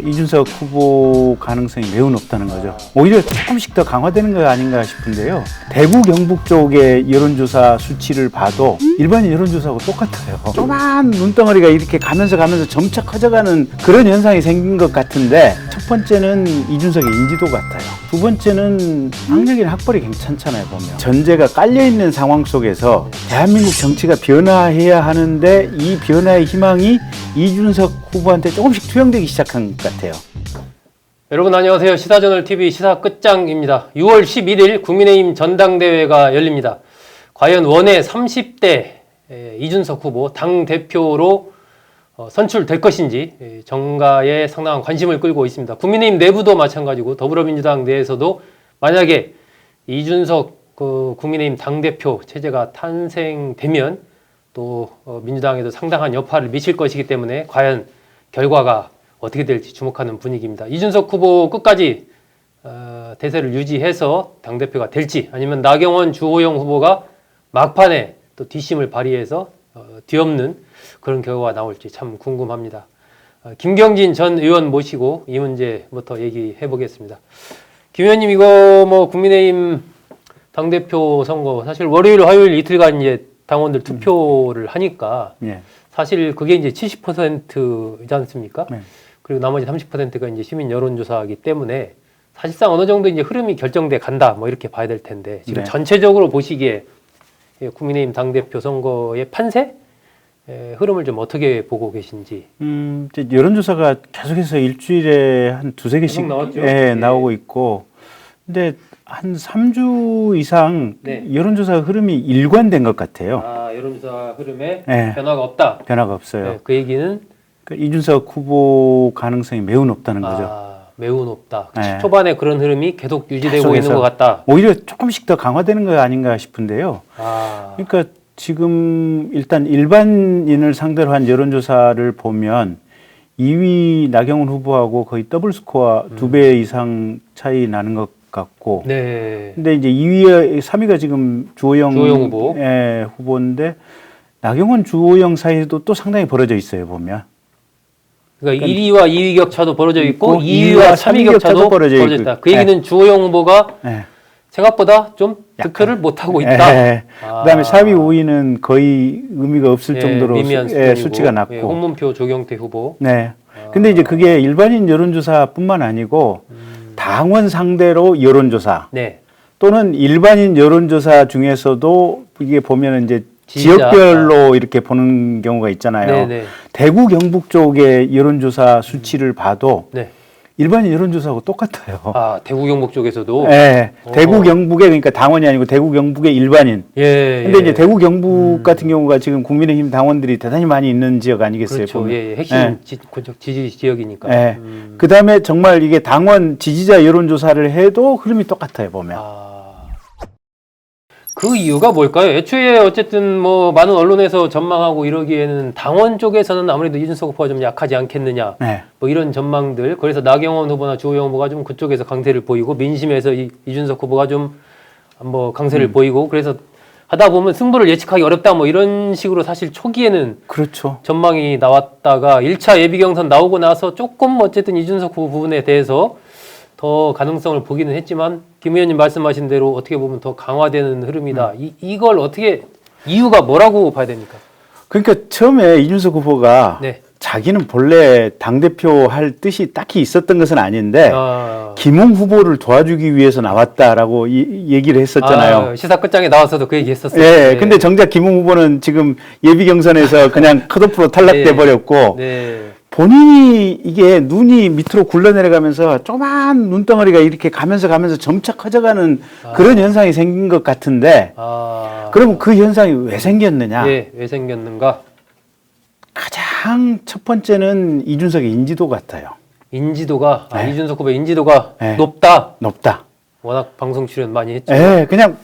이준석 후보 가능성이 매우 높다는 거죠. 오히려 조금씩 더 강화되는 거 아닌가 싶은데요. 대구 경북 쪽의 여론조사 수치를 봐도 일반인 여론조사하고 똑같아요. 조그만 눈덩어리가 이렇게 가면서 점차 커져가는 그런 현상이 생긴 것 같은데, 첫 번째는 이준석의 인지도 같아요. 두 번째는 학력이나 학벌이 괜찮잖아요. 보면 전제가 깔려있는 상황 속에서 대한민국 정치가 변화해야 하는데, 이 변화의 희망이 이준석 후보한테 조금씩 투영되기 시작한 것 같아요. 여러분 안녕하세요. 시사저널TV 시사 끝장입니다. 6월 11일 국민의힘 전당대회가 열립니다. 과연 원외 30대 이준석 후보 당대표로 선출될 것인지 정가에 상당한 관심을 끌고 있습니다. 국민의힘 내부도 마찬가지고 더불어민주당 내에서도 만약에 이준석 국민의힘 당대표 체제가 탄생되면 또 민주당에도 상당한 여파를 미칠 것이기 때문에 과연 결과가 어떻게 될지 주목하는 분위기입니다. 이준석 후보 끝까지 대세를 유지해서 당대표가 될지, 아니면 나경원, 주호영 후보가 막판에 또 뒷심을 발휘해서 뒤엎는 그런 결과가 나올지 참 궁금합니다. 김경진 전 의원 모시고 이 문제부터 얘기해 보겠습니다. 김 의원님, 이거 국민의힘 당대표 선거 사실 월요일, 화요일 이틀간 이제 당원들 투표를 하니까 사실 그게 이제 70%이지 않습니까? 그리고 나머지 30%가 이제 시민 여론조사이기 때문에 사실상 어느 정도 이제 흐름이 결정돼 간다, 이렇게 봐야 될 텐데, 지금 전체적으로 보시기에 국민의힘 당대표 선거의 판세? 흐름을 좀 어떻게 보고 계신지. 이제 여론조사가 계속해서 일주일에 한 두세 개씩 나오고 있고, 근데 한 3주 이상 여론조사 흐름이 일관된 것 같아요. 여론조사 흐름에 변화가 없다. 변화가 없어요. 그 얘기는 이준석 후보 가능성이 매우 높다는 거죠. 매우 높다. 초반에 그런 흐름이 계속 유지되고 있는 것 같다. 오히려 조금씩 더 강화되는 거 아닌가 싶은데요. 그러니까 지금 일단 일반인을 상대로 한 여론조사를 보면 2위 나경원 후보하고 거의 더블 스코어 2배 이상 차이 나는 것 같고. 근데 이제 3위가 지금 주호영 후보. 후보인데, 나경원, 주호영 사이에도 또 상당히 벌어져 있어요, 보면. 그러니까 1위와 2위 격차도 벌어져 있고 2위와 3위 격차도 벌어져 있다. 그 얘기는 주호영 후보가 생각보다 좀 득표를 못하고 있다. 그다음에 4위, 5위는 거의 의미가 없을 정도로 수치가 낮고. 홍문표, 조경태 후보. 근데 이제 그게 일반인 여론조사뿐만 아니고 당원 상대로 여론조사 또는 일반인 여론조사 중에서도 이게 보면 이제 지역별로 이렇게 보는 경우가 있잖아요. 대구 경북 쪽의 여론조사 수치를 봐도 일반인 여론조사하고 똑같아요. 대구 경북 쪽에서도? 대구 경북에, 그러니까 당원이 아니고 대구 경북의 일반인. 근데 이제 대구 경북 같은 경우가 지금 국민의힘 당원들이 대단히 많이 있는 지역 아니겠어요? 그렇죠. 핵심 지지 지역이니까. 그 다음에 정말 이게 당원 지지자 여론조사를 해도 흐름이 똑같아요, 보면. 그 이유가 뭘까요? 애초에 어쨌든 많은 언론에서 전망하고 이러기에는 당원 쪽에서는 아무래도 이준석 후보가 좀 약하지 않겠느냐, 이런 전망들. 그래서 나경원 후보나 주호영 후보가 좀 그쪽에서 강세를 보이고, 민심에서 이준석 후보가 좀 강세를 보이고, 그래서 하다 보면 승부를 예측하기 어렵다, 이런 식으로 사실 초기에는 전망이 나왔다가 1차 예비 경선 나오고 나서 조금 어쨌든 이준석 후보 부분에 대해서 더 가능성을 보기는 했지만, 김 의원님 말씀하신 대로 어떻게 보면 더 강화되는 흐름이다. 이걸 어떻게, 이유가 뭐라고 봐야 됩니까? 그러니까 처음에 이준석 후보가 자기는 본래 당대표 할 뜻이 딱히 있었던 것은 아닌데 김웅 후보를 도와주기 위해서 나왔다라고 얘기를 했었잖아요. 시사 끝장에 나와서도 그 얘기 했었어요. 근데 정작 김웅 후보는 지금 예비 경선에서 그냥 컷오프로 탈락돼 버렸고, 본인이 이게 눈이 밑으로 굴러내려가면서 조그만 눈덩어리가 이렇게 가면서 점차 커져가는 그런 현상이 생긴 것 같은데, 그럼 그 현상이 왜 생겼느냐? 왜 생겼는가? 가장 첫 번째는 이준석의 인지도 같아요. 인지도가? 이준석 후보의 인지도가 높다? 높다. 워낙 방송 출연 많이 했죠. 그냥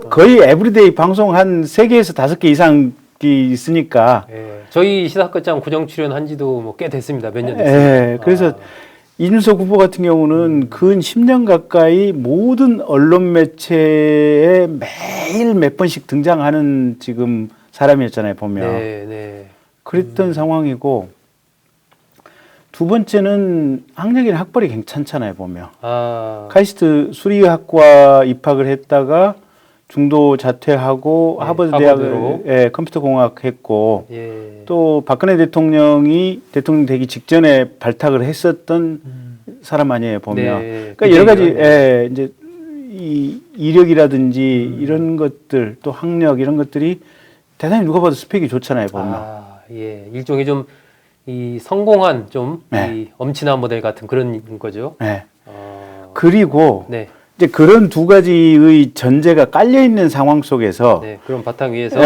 거의 에브리데이 방송 한 3개에서 5개 이상 있으니까. 저희 시사끝장 고정 출연한 지도 꽤 됐습니다. 몇 년 됐습니다. 그래서 이준석 후보 같은 경우는 근 10년 가까이 모든 언론 매체에 매일 몇 번씩 등장하는 지금 사람이었잖아요, 보면. 그랬던 상황이고, 두 번째는 학력이나 학벌이 괜찮잖아요, 보면. 아, 카이스트 수리학과 입학을 했다가 중도 자퇴하고 네, 하버드 하버드로. 대학에 컴퓨터 공학 했고 예. 또 박근혜 대통령이 대통령 되기 직전에 발탁을 했었던 사람 아니에요, 보면. 네, 그러니까 여러 가지 네. 이제 이 이력이라든지 이런 것들 또 학력 이런 것들이 대단히 누가 봐도 스펙이 좋잖아요, 보면. 아, 예. 일종의 좀 이 성공한 좀 네. 이 엄친아 모델 같은 그런 거죠. 네. 아, 그리고 네. 이제 그런 두 가지의 전제가 깔려 있는 상황 속에서 네. 그런 바탕 위에서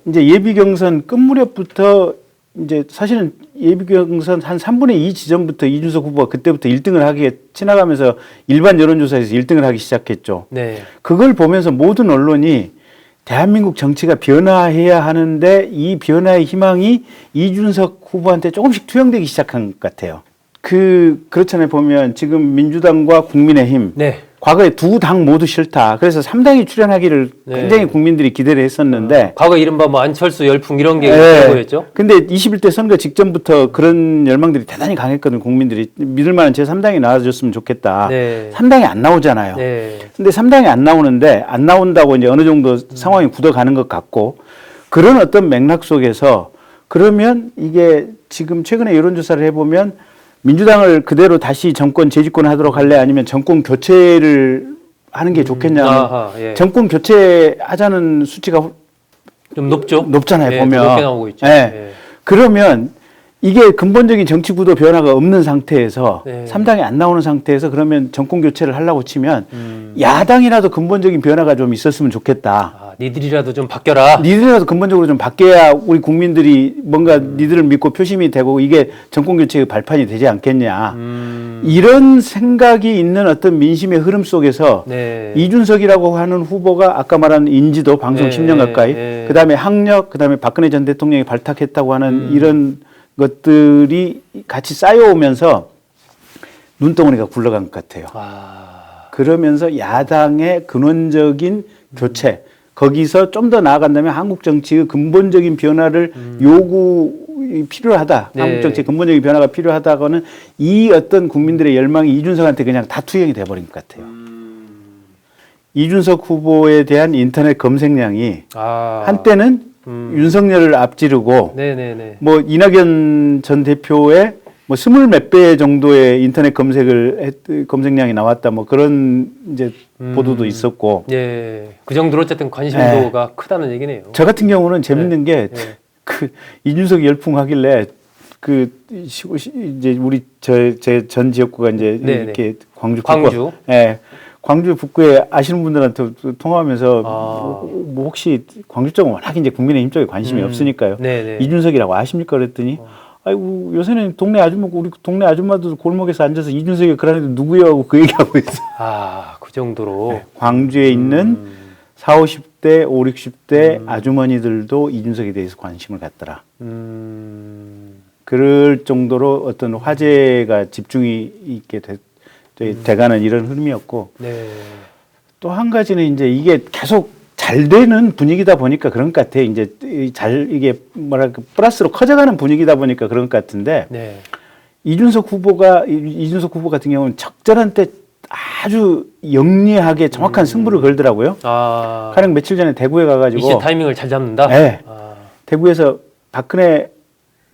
이제 예비 경선 끝 무렵부터 이제 사실은 예비 경선 한 3분의 2 지점부터 이준석 후보가 그때부터 1등을 하기에 지나가면서 일반 여론조사에서 1등을 하기 시작했죠. 네. 그걸 보면서 모든 언론이 대한민국 정치가 변화해야 하는데 이 변화의 희망이 이준석 후보한테 조금씩 투영되기 시작한 것 같아요. 그렇잖아요. 보면 지금 민주당과 국민의힘 네. 과거에 두 당 모두 싫다. 그래서 3당이 출연하기를 네. 굉장히 국민들이 기대를 했었는데 과거 이른바 뭐 안철수 열풍 이런 게 네. 보였죠. 근데 21대 선거 직전부터 그런 열망들이 대단히 강했거든요. 국민들이 믿을 만한 제3당이 나와줬으면 좋겠다. 네. 3당이 안 나오잖아요. 네. 근데 3당이 안 나오는데 안 나온다고 이제 어느 정도 상황이 굳어가는 것 같고 그런 어떤 맥락 속에서 그러면 이게 지금 최근에 여론조사를 해보면 민주당을 그대로 다시 정권 재집권하도록 할래 아니면 정권 교체를 하는 게 좋겠냐. 아하, 예. 정권 교체하자는 수치가 좀 높죠. 높잖아요. 예, 보면. 높게 나오고 있죠. 예. 예. 그러면 이게 근본적인 정치 구도 변화가 없는 상태에서 네. 3당이 안 나오는 상태에서 그러면 정권 교체를 하려고 치면 야당이라도 근본적인 변화가 좀 있었으면 좋겠다. 아, 니들이라도 좀 바뀌어라. 니들이라도 근본적으로 좀 바뀌어야 우리 국민들이 뭔가 니들을 믿고 표심이 되고 이게 정권 교체의 발판이 되지 않겠냐. 이런 생각이 있는 어떤 민심의 흐름 속에서 네. 이준석이라고 하는 후보가 아까 말한 인지도 방송 네, 10년 가까이 네. 그다음에 학력 그다음에 박근혜 전 대통령이 발탁했다고 하는 이런 것들이 같이 쌓여오면서 눈덩어리가 굴러간 것 같아요. 아, 그러면서 야당의 근원적인 교체 거기서 좀 더 나아간다면 한국 정치의 근본적인 변화를 필요하다. 네. 한국 정치의 근본적인 변화가 필요하다고는 이 어떤 국민들의 열망이 이준석한테 그냥 다 투영이 돼버린 것 같아요. 이준석 후보에 대한 인터넷 검색량이 아. 한때는 윤석열을 앞지르고 네네네. 뭐 이낙연 전 대표의 뭐 20몇 배 정도의 인터넷 검색량이 나왔다 뭐 그런 이제 보도도 있었고 예. 그 정도로 어쨌든 관심도가 크다는 얘기네요. 저 같은 경우는 재밌는 게 네. 그 이준석이 열풍하길래 이제 우리 제 전 지역구가 이제 네네. 이렇게 광주 광주. 예. 광주 북구에 아시는 분들한테 통화하면서 아. 뭐 혹시 광주 쪽은 워낙 이제 국민의힘 쪽에 관심이 없으니까요. 네네. 이준석이라고 아십니까? 그랬더니 아이고 요새는 동네 아줌마고 우리 동네 아줌마도 골목에서 앉아서 이준석이 그러는데 누구야 하고 그 얘기하고 있어. 아, 그 정도로. 광주에 있는 40, 50대, 50, 60대 아주머니들도 이준석에 대해서 관심을 갖더라. 그럴 정도로 어떤 화제가 집중이 있게 돼가는 이런 흐름이었고 네. 또 한 가지는 이제 이게 계속 잘 되는 분위기다 보니까 그런 것 같아요. 이제 이게 뭐랄까 플러스로 커져가는 분위기다 보니까 그런 것 같은데 네. 이준석 후보 같은 경우는 적절한 때 아주 영리하게 정확한 승부를 걸더라고요. 아. 가령 며칠 전에 대구에 가가지고 이제 타이밍을 잘 잡는다. 네. 아, 대구에서 박근혜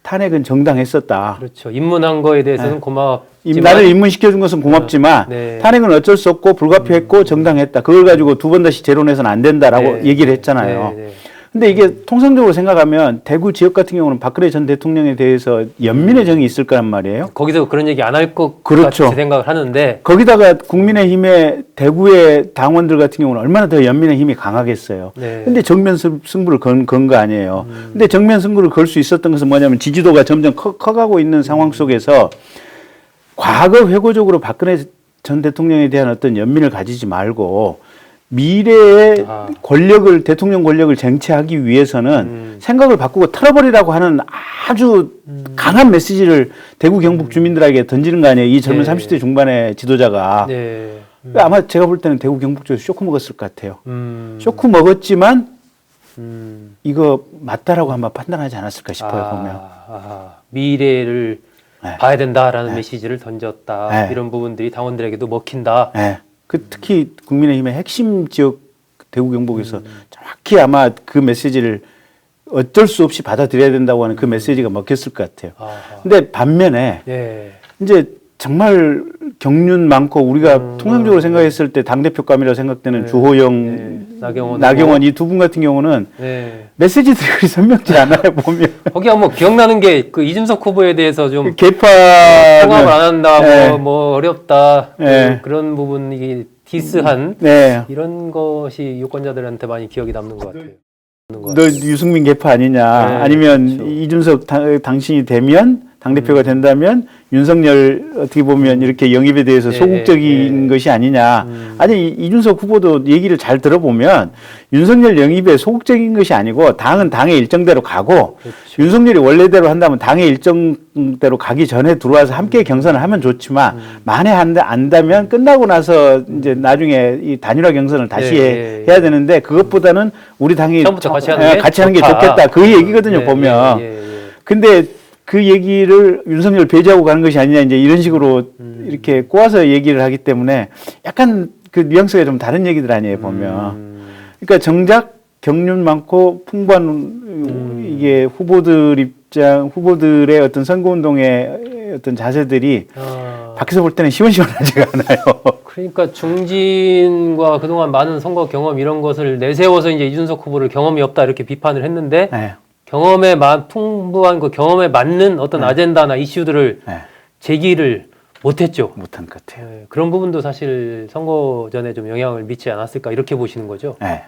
탄핵은 정당했었다. 그렇죠. 입문한 거에 대해서는 고맙지만 나를 입문시켜준 것은 고맙지만 네. 탄핵은 어쩔 수 없고 불가피했고 정당했다. 그걸 가지고 두 번 다시 재론해서는 안 된다라고 네. 얘기를 했잖아요. 네, 네. 근데 이게 통상적으로 생각하면 대구 지역 같은 경우는 박근혜 전 대통령에 대해서 연민의 정이 있을 거란 말이에요. 거기서 그런 얘기 안 할 것 그렇죠. 같이 생각을 하는데 거기다가 국민의힘의 대구의 당원들 같은 경우는 얼마나 더 연민의 힘이 강하겠어요. 네. 근데 정면 승부를 건 거 아니에요. 근데 정면 승부를 걸 수 있었던 것은 뭐냐면 지지도가 점점 커가고 있는 상황 속에서 과거 회고적으로 박근혜 전 대통령에 대한 어떤 연민을 가지지 말고 미래의 권력을 대통령 권력을 쟁취하기 위해서는 생각을 바꾸고 털어버리라고 하는 아주 강한 메시지를 대구 경북 주민들에게 던지는 거 아니에요. 이 젊은 네. 30대 중반의 지도자가. 네. 아마 제가 볼 때는 대구 경북 쪽에서 쇼크 먹었을 것 같아요. 쇼크 음. 먹었지만 이거 맞다라고 아마 판단하지 않았을까 싶어요. 보면. 미래를 네. 봐야 된다라는 네. 메시지를 던졌다. 네. 이런 부분들이 당원들에게도 먹힌다. 네. 특히 국민의힘의 핵심 지역 대구 경북에서 정확히 아마 그 메시지를 어쩔 수 없이 받아들여야 된다고 하는 그 메시지가 먹혔을 것 같아요. 아하. 근데 반면에 예. 이제 정말 경륜 많고 우리가 통상적으로 생각했을 때 당대표감이라고 생각되는 네. 주호영, 네. 나경원 나경원 이 두 분 같은 경우는 네. 메시지들이 그리 선명치 않아요, 보면. 거기가 뭐 기억나는 게 그 이준석 후보에 대해서 좀 개파. 통합을 안 한다, 네. 뭐 어렵다, 네. 그런 부분이 디스한 네. 이런 것이 유권자들한테 많이 기억이 남는 것 같아요. 너 유승민 개파 아니냐. 네, 아니면 그렇죠. 이준석 당신이 되면, 당대표가 된다면 윤석열 어떻게 보면 이렇게 영입에 대해서 네, 소극적인 네. 것이 아니냐. 아니, 이준석 후보도 얘기를 잘 들어보면 윤석열 영입에 소극적인 것이 아니고 당은 당의 일정대로 가고 그렇죠. 윤석열이 원래대로 한다면 당의 일정대로 가기 전에 들어와서 함께 경선을 하면 좋지만 만에 안다면 끝나고 나서 이제 나중에 이 단일화 경선을 다시 해야 되는데 그것보다는 우리 당이 처음부터 같이 하는 게 좋겠다. 좋다. 그 얘기거든요, 네, 보면. 예. 근데 그 얘기를 윤석열 배제하고 가는 것이 아니냐 이제 이런 식으로 이렇게 꼬아서 얘기를 하기 때문에 약간 그 뉘앙스가 좀 다른 얘기들 아니에요, 보면. 그러니까 정작 경륜 많고 풍부한 이게 후보들의 어떤 선거운동의 어떤 자세들이 밖에서 볼 때는 시원시원하지가 않아요. 그러니까 중진과 그동안 많은 선거 경험 이런 것을 내세워서 이제 이준석 후보를 경험이 없다 이렇게 비판을 했는데 네. 풍부한 그 경험에 맞는 어떤 아젠다나 이슈들을 네. 제기를 못했죠. 못한 것 같아요. 네, 그런 부분도 사실 선거 전에 좀 영향을 미치지 않았을까 이렇게 보시는 거죠. 네.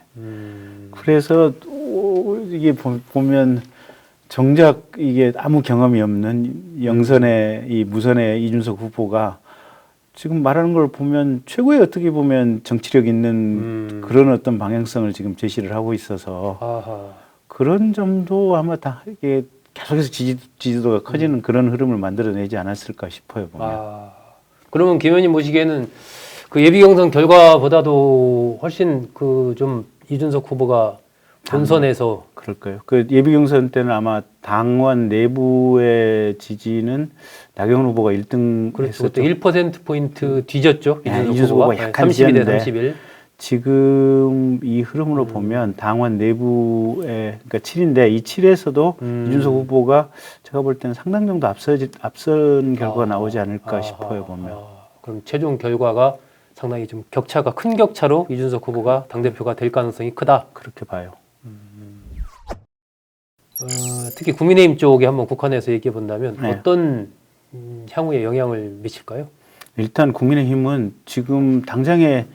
그래서 이게 보면 정작 이게 아무 경험이 없는 영선의 이 무선의 이준석 후보가 지금 말하는 걸 보면 최고의 어떻게 보면 정치력 있는 그런 어떤 방향성을 지금 제시를 하고 있어서 아하. 그런 점도 아마 다 이게 계속해서 지지도가 커지는 그런 흐름을 만들어내지 않았을까 싶어요, 보면. 아, 그러면 김 의원님 보시기에는 그 예비 경선 결과보다도 훨씬 그 좀 이준석 후보가 본선에서 그럴까요? 그 예비 경선 때는 아마 당원 내부의 지지는 나경원 후보가 1등 그렇죠. 했었죠. 그때 1%포인트 뒤졌죠. 네, 이준석 이준석 후보가. 후보가 약간 32대 지었는데 31. 지금 이 흐름으로 보면 당원 내부에 그러니까 7인데 이 7에서도 이준석 후보가 제가 볼 때는 상당 정도 앞선 결과가 나오지 않을까 싶어요, 보면. 그럼 최종 결과가 상당히 좀 격차가 큰 격차로 이준석 후보가 당대표가 될 가능성이 크다. 그렇게 봐요. 특히 국민의힘 쪽에 한번 국한해서 얘기해 본다면 네. 어떤 향후에 영향을 미칠까요? 일단 국민의힘은 지금 당장에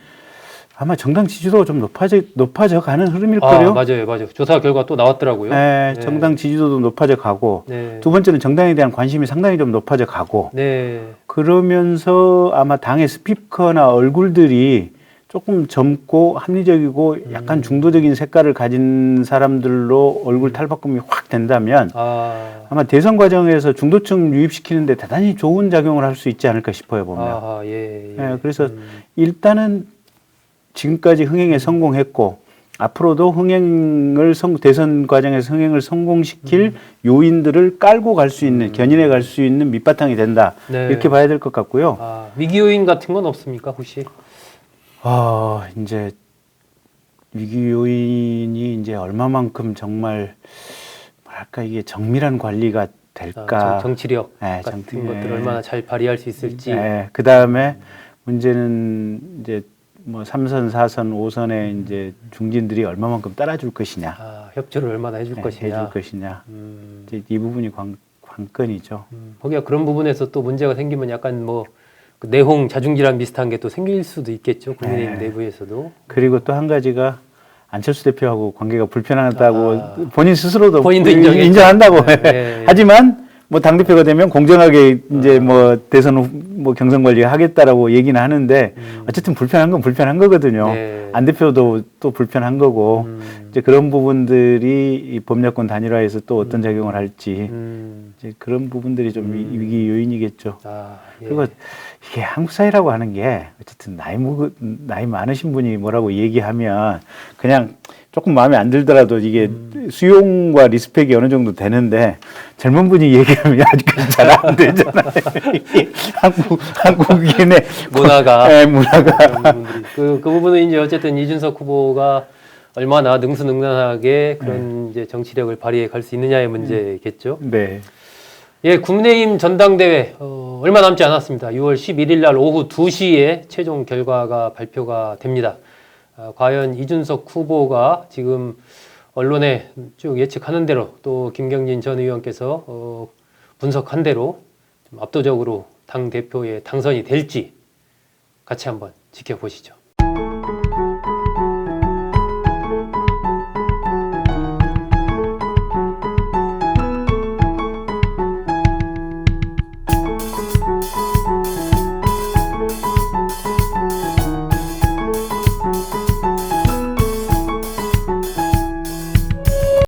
아마 정당 지지도가 좀 높아져 가는 흐름일걸요. 맞아요. 조사 결과 또 나왔더라고요. 네, 네. 정당 지지도도 높아져 가고 네. 두 번째는 정당에 대한 관심이 상당히 좀 높아져 가고 네. 그러면서 아마 당의 스피커나 얼굴들이 조금 젊고 합리적이고 약간 중도적인 색깔을 가진 사람들로 얼굴 탈바꿈이 확 된다면 아마 대선 과정에서 중도층 유입시키는데 대단히 좋은 작용을 할 수 있지 않을까 싶어요, 보면. 예, 그래서 일단은 지금까지 흥행에 성공했고 앞으로도 대선 과정에서 흥행을 성공시킬 요인들을 깔고 갈 수 있는 견인해 갈 수 있는 밑바탕이 된다. 네. 이렇게 봐야 될 것 같고요. 위기 요인 같은 건 없습니까, 혹시? 이제 위기 요인이 이제 얼마만큼 정말 뭐랄까 이게 정밀한 관리가 될까? 정치력 네, 같은 것들을 얼마나 잘 발휘할 수 있을지. 네, 그 다음에 문제는 이제 뭐 3선, 4선, 5선의 이제 중진들이 얼마만큼 따라줄 것이냐. 협조를 얼마나 해줄 것이냐. 해줄 것이냐. 이제 이 부분이 관건이죠. 거기가 그런 부분에서 또 문제가 생기면 약간 뭐 그 내홍 자중질환 비슷한 게 또 생길 수도 있겠죠. 국민의힘 내부에서도. 그리고 또 한 가지가 안철수 대표하고 관계가 불편하다고 본인 스스로도 본인도 인정한다고. 네. 하지만 뭐 당대표가 되면 공정하게 이제 뭐 대선 뭐 경선 관리 하겠다라고 얘기는 하는데 어쨌든 불편한 건 불편한 거거든요. 네. 안 대표도 또 불편한 거고 이제 그런 부분들이 이 법야권 단일화에서 또 어떤 작용을 할지 이제 그런 부분들이 좀 위기 요인이겠죠. 예. 그리고 이게 한국 사회라고 하는 게 어쨌든 나이 많으신 분이 뭐라고 얘기하면 그냥 조금 마음에 안 들더라도 이게 수용과 리스펙이 어느 정도 되는데 젊은 분이 얘기하면 아직까지 잘 안 되잖아요. 이게 한국인의 문화가. 네, 문화가. 그런 분들이. 그 부분은 이제 어쨌든 이준석 후보가 얼마나 능수능란하게 그런 이제 정치력을 발휘해 갈 수 있느냐의 문제겠죠. 네. 예, 국민의힘 전당대회 얼마 남지 않았습니다. 6월 11일 날 오후 2시에 최종 결과가 발표가 됩니다. 과연 이준석 후보가 지금 언론에 쭉 예측하는 대로 또 김경진 전 의원께서 분석한 대로 좀 압도적으로 당 대표에 당선이 될지 같이 한번 지켜보시죠.